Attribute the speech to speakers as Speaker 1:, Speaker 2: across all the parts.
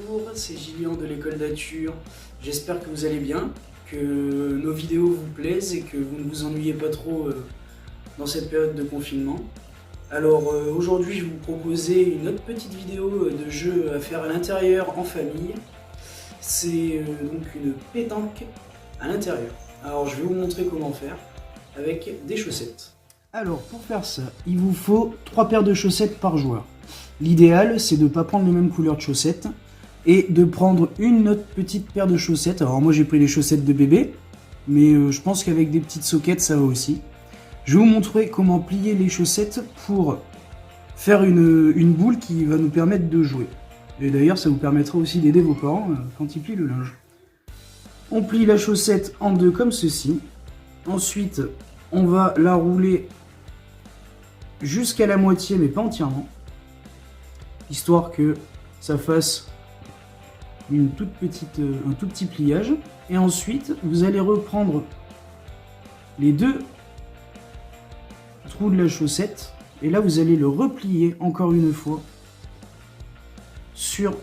Speaker 1: Bonjour, c'est Gillian de l'école d'Ature. J'espère que vous allez bien, que nos vidéos vous plaisent et que vous ne vous ennuyez pas trop dans cette période de confinement. Alors aujourd'hui, je vais vous proposer une autre petite vidéo de jeu à faire à l'intérieur en famille. C'est donc une pétanque à l'intérieur. Alors je vais vous montrer comment faire avec des chaussettes. Alors pour faire ça, il vous faut 3 paires de chaussettes par joueur. L'idéal, c'est de ne pas prendre les mêmes couleurs de chaussettes et de prendre une autre petite paire de chaussettes. Alors moi j'ai pris les chaussettes de bébé, mais je pense qu'avec des petites soquettes ça va aussi. Je vais vous montrer comment plier les chaussettes pour faire une boule qui va nous permettre de jouer. Et d'ailleurs ça vous permettra aussi d'aider vos parents quand ils plient le linge. On plie la chaussette en deux comme ceci. Ensuite on va la rouler jusqu'à la moitié mais pas entièrement, histoire que ça fasse un tout petit pliage. Et ensuite, vous allez reprendre les deux trous de la chaussette et là, vous allez le replier encore une fois sur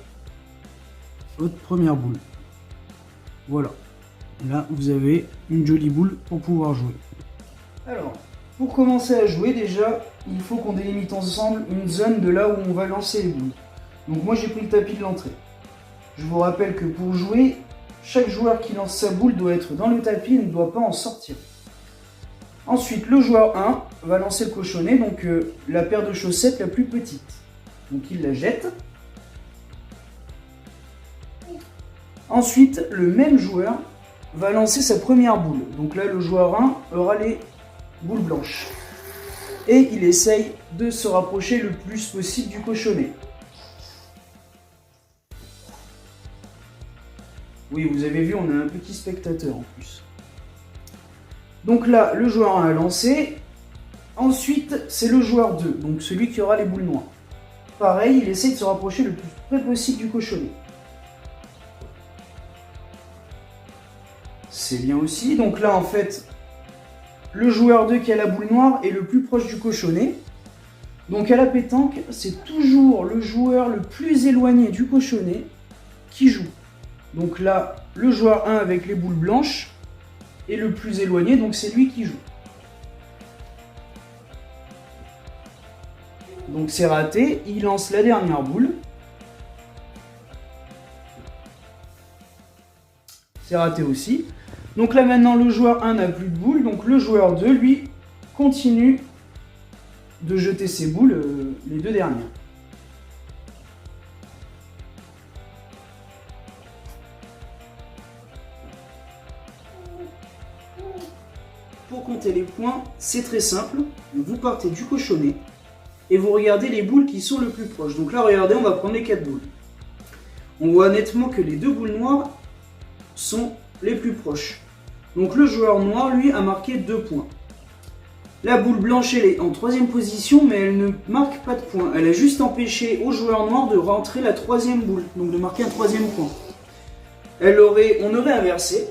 Speaker 1: votre première boule. Voilà. Là, vous avez une jolie boule pour pouvoir jouer. Alors, pour commencer à jouer, déjà, il faut qu'on délimite ensemble une zone de là où on va lancer les boules. Donc moi j'ai pris le tapis de l'entrée. Je vous rappelle que pour jouer, chaque joueur qui lance sa boule doit être dans le tapis et ne doit pas en sortir. Ensuite, le joueur 1 va lancer le cochonnet, donc la paire de chaussettes la plus petite. Donc il la jette. Ensuite, le même joueur va lancer sa première boule. Donc là, le joueur 1 aura les boules blanches. Et il essaye de se rapprocher le plus possible du cochonnet. Oui, vous avez vu, on a un petit spectateur en plus. Donc là, le joueur 1 a lancé. Ensuite, c'est le joueur 2, donc celui qui aura les boules noires. Pareil, il essaye de se rapprocher le plus près possible du cochonnet. C'est bien aussi. Donc là, en fait, le joueur 2 qui a la boule noire est le plus proche du cochonnet. Donc à la pétanque, c'est toujours le joueur le plus éloigné du cochonnet qui joue. Donc là, le joueur 1 avec les boules blanches est le plus éloigné, donc c'est lui qui joue. Donc c'est raté, il lance la dernière boule. C'est raté aussi. Donc là maintenant le joueur 1 n'a plus de boules, donc le joueur 2 lui continue de jeter ses boules, les deux dernières. Pour compter les points, c'est très simple. Vous partez du cochonnet et vous regardez les boules qui sont le plus proches. Donc là regardez, on va prendre les 4 boules. On voit nettement que les deux boules noires sont les plus proches. Donc le joueur noir, lui, a marqué 2 points. La boule blanche, elle est en 3e position, mais elle ne marque pas de points. Elle a juste empêché au joueur noir de rentrer la 3e boule, donc de marquer un 3e point. On aurait inversé.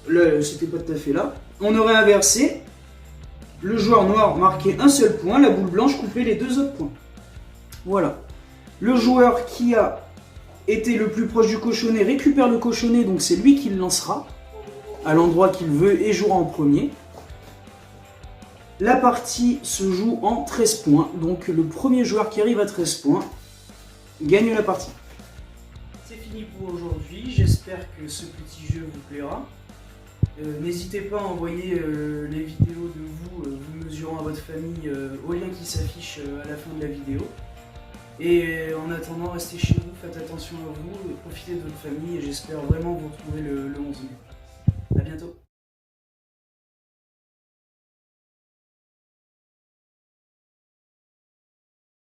Speaker 1: Là, c'était pas tout à fait là. On aurait inversé. Le joueur noir marquait un seul point, la boule blanche coupait les 2 autres points. Voilà. Le joueur qui a été le plus proche du cochonnet récupère le cochonnet, donc c'est lui qui le lancera à l'endroit qu'il veut et jouera en premier. La partie se joue en 13 points, donc le premier joueur qui arrive à 13 points gagne la partie. C'est fini pour aujourd'hui, j'espère que ce petit jeu vous plaira. N'hésitez pas à envoyer les vidéos de vous mesurant à votre famille au lien qui s'affiche à la fin de la vidéo. Et en attendant, restez chez vous, faites attention à vous, profitez de votre famille et j'espère vraiment vous retrouver le 11 mai. A bientôt.